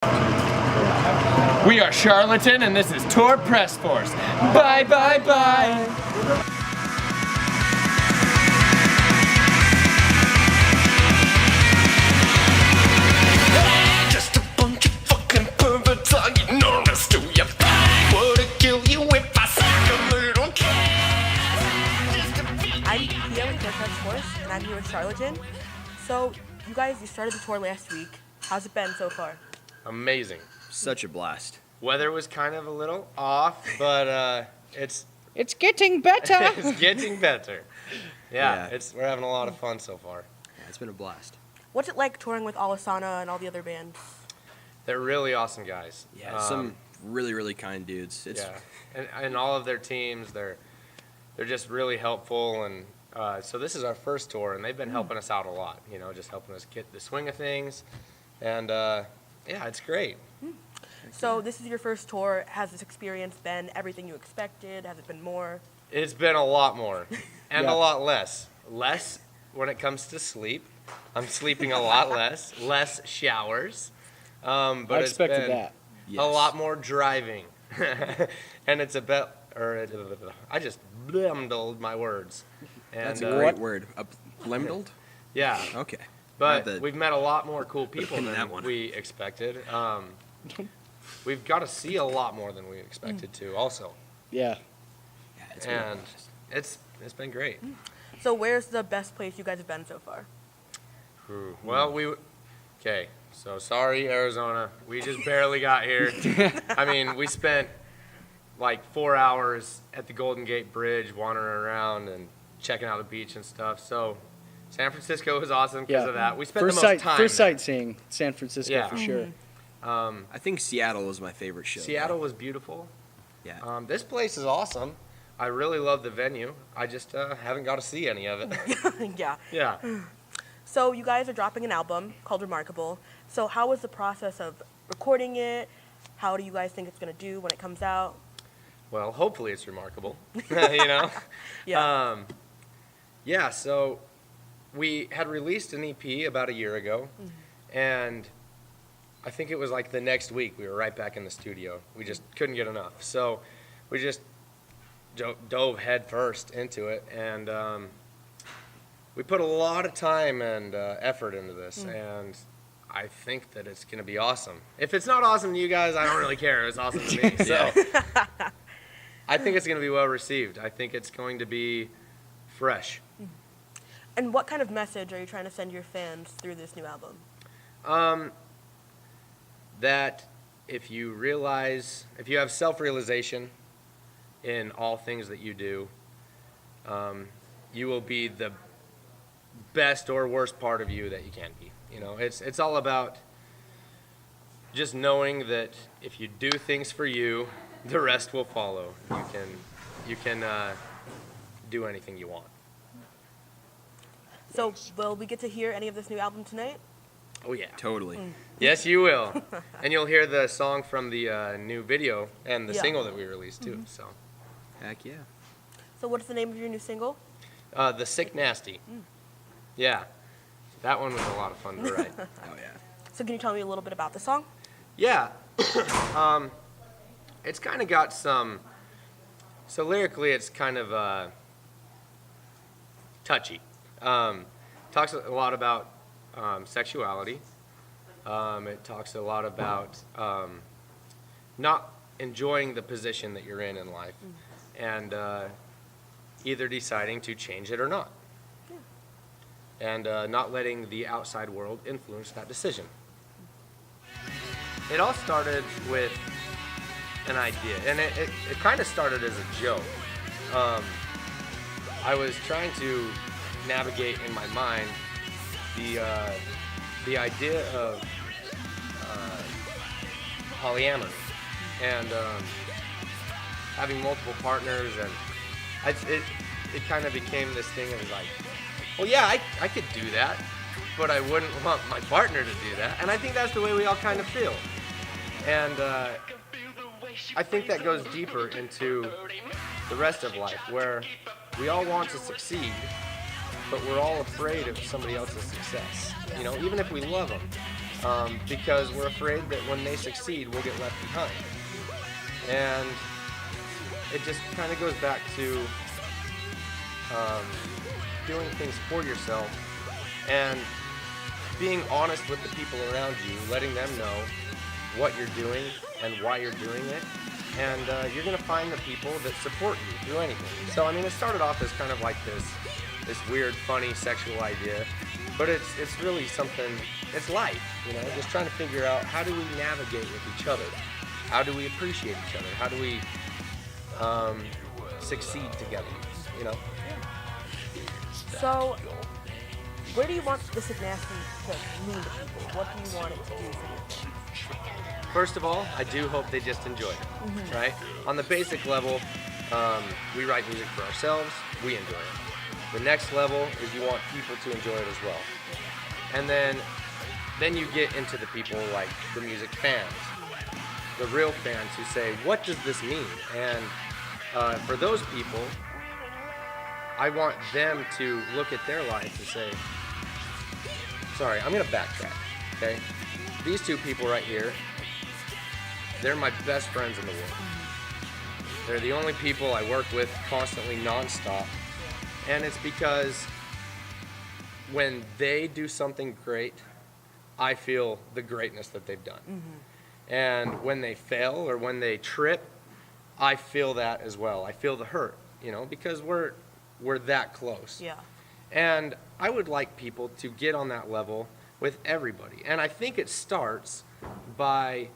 We are Charlatan, and this is Tour Press Force. Bye, bye, bye. Just a bunch of fucking perverts arguing honest to your back. Would it kill you if I suck a little I'm here with Tour Press Force, and I'm here with Charlatan. So, you guys, you started the tour last week. How's it been so far? Amazing. Such a blast. Weather was kind of a little off, but it's getting better. it's getting better. Yeah, Yeah. we're having a lot of fun so far. Yeah, it's been a blast. What's it like touring with Alesana and all the other bands? They're really awesome guys. Yeah, some really, really kind dudes. It's Yeah, and all of their teams, they're just really helpful, and so this is our first tour, and they've been helping us out a lot. You know, just helping us get the swing of things, and yeah, it's great. So, this is your first tour. Has this experience been everything you expected? Has it been more? It's been a lot more, and Yeah. a lot less. Less when it comes to sleep. I'm sleeping a lot less. Less showers. But I it's expected been that. Yes. a lot more driving, and it's a bit. I just blimbled my words. And, That's a great word. Blimbled? Yeah, Okay. but Not the- we've met a lot more cool people pin in than that one. we expected. We've got to see a lot more than we expected to, also, Yeah. Yeah, it's been a and blast. it's been great. So, where's the best place you guys have been so far? Well, okay. So sorry, Arizona. We just barely got here. I mean, we spent like 4 hours at the Golden Gate Bridge wandering around and checking out the beach and stuff. So San Francisco was awesome because Yeah. of that. We spent First the most time first there. sightseeing, San Francisco Yeah. for sure. I think Seattle was my favorite show. Seattle was beautiful. Yeah. This place is awesome. I really love the venue. I just haven't got to see any of it. Yeah. Yeah. So, you guys are dropping an album called Remarkable. So, how was the process of recording it? How do you guys think it's going to do when it comes out? Well, hopefully it's remarkable. You know? Yeah. Yeah, so we had released an EP about a year ago, and I think it was like the next week we were right back in the studio. We just couldn't get enough. So we just dove head first into it, and we put a lot of time and effort into this, and I think that it's going to be awesome. If it's not awesome to you guys, I don't really care. It's awesome to me. So I think it's going to be well received. I think it's going to be fresh. And what kind of message are you trying to send your fans through this new album? That if you have self-realization in all things that you do, you will be the best or worst part of you that you can be. You know, it's all about just knowing that if you do things for you, the rest will follow. You can do anything you want. So, will we get to hear any of this new album tonight? Oh yeah. Totally. Yes, you will. And you'll hear the song from the new video and the Yeah. single that we released too. So, Heck yeah. So, what's the name of your new single? The Sick Nasty. Yeah, that one was a lot of fun to write. Oh yeah. So, can you tell me a little bit about the song? Yeah, it's kind of got some. So lyrically, it's kind of touchy. Talks a lot about sexuality. It talks a lot about not enjoying the position that you're in life, and either deciding to change it or not, and not letting the outside world influence that decision. It all started with an idea, and it kind of started as a joke. I was trying to navigate in my mind the idea of polyamory and having multiple partners, and it kind of became this thing of like, well, yeah, I could do that, but I wouldn't want my partner to do that, and I think that's the way we all kind of feel. And I think that goes deeper into the rest of life, where we all want to succeed, but we're all afraid of somebody else's success. You know, even if we love them, because we're afraid that when they succeed, we'll get left behind. And it just kind of goes back to doing things for yourself and being honest with the people around you, letting them know what you're doing and why you're doing it. And you're going to find the people that support you through anything. So, I mean, it started off as kind of like this weird, funny, sexual idea. But it's really something, it's life, you know, just trying to figure out how do we navigate with each other? How do we appreciate each other? How do we succeed together, you know? So, where do you want the Sick Nasty to mean to people? What do you want it to do for you? First of all, I do hope they just enjoy it, right? On the basic level, we write music for ourselves, we enjoy it. The next level is you want people to enjoy it as well. And then you get into the people like the music fans, the real fans who say, what does this mean? And for those people, I want them to look at their lives and say, sorry, I'm gonna backtrack, okay? These two people right here, they're my best friends in the world. They're the only people I work with constantly, nonstop. And it's because when they do something great, I feel the greatness that they've done. And when they fail or when they trip, I feel that as well. I feel the hurt, you know, because we're that close. Yeah. And I would like people to get on that level with everybody. And I think it starts by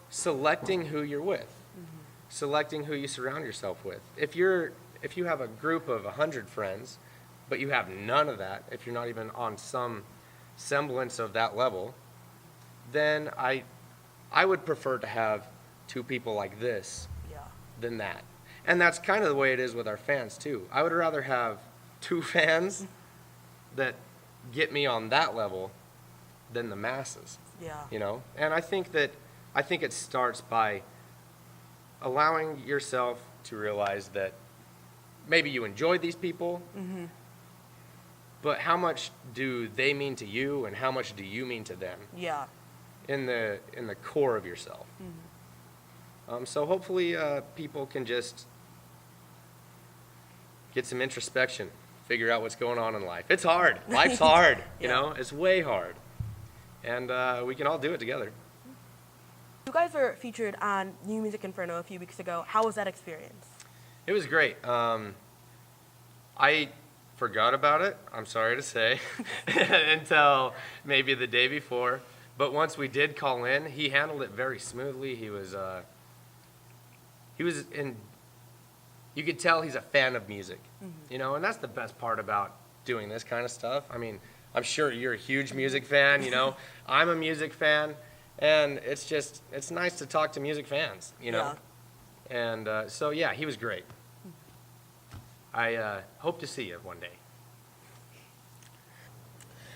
selecting who you're with, selecting who you surround yourself with. If you have a group of 100 friends, but you have none of that, if you're not even on some semblance of that level, then I would prefer to have two people like this than that. And that's kind of the way it is with our fans too. I would rather have two fans that get me on that level than the masses. Yeah. You know? And I think it starts by allowing yourself to realize that maybe you enjoy these people, but how much do they mean to you and how much do you mean to them? Yeah. In the core of yourself. So hopefully people can just get some introspection, figure out what's going on in life. It's hard. Life's hard. You know, it's way hard. And we can all do it together. You guys were featured on New Music Inferno a few weeks ago. How was that experience? It was great. I forgot about it, I'm sorry to say, until maybe the day before. But once we did call in, he handled it very smoothly. He was in, you could tell he's a fan of music, you know, and that's the best part about doing this kind of stuff. I mean, I'm sure you're a huge music fan, you know, I'm a music fan, and it's nice to talk to music fans, you know. Yeah. And so, yeah, he was great. I hope to see you one day.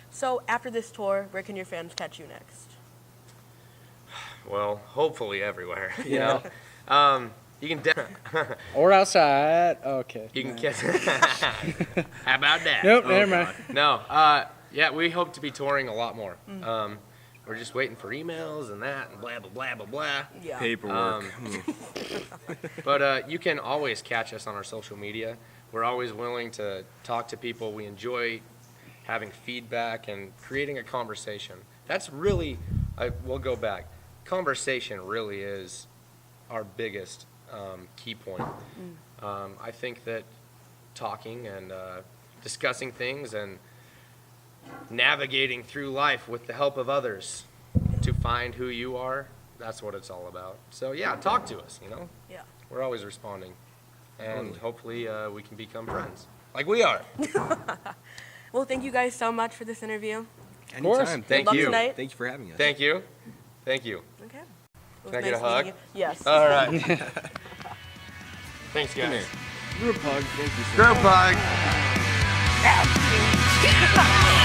So after this tour, where can your fans catch you next? Well, hopefully everywhere, you know. You can or outside. Okay. You can catch. How about that? Nope, never mind. No. Yeah, we hope to be touring a lot more. We're just waiting for emails and that and blah blah blah blah blah. Yeah. Paperwork. But you can always catch us on our social media. We're always willing to talk to people. We enjoy having feedback and creating a conversation. That's really, we'll go back. Conversation really is our biggest key point. I think that talking and discussing things and navigating through life with the help of others to find who you are, that's what it's all about. So yeah, talk to us, you know? Yeah. We're always responding. And hopefully we can become friends. Like we are. Well, thank you guys so much for this interview. Anytime. Thank Good you. luck tonight. Thank you for having us. Thank you. Thank you. Okay. It was Can I get a nice hug? meeting you. Yes. All right. Thanks, guys. Come here. Group hug. Thank you so Group much. hug.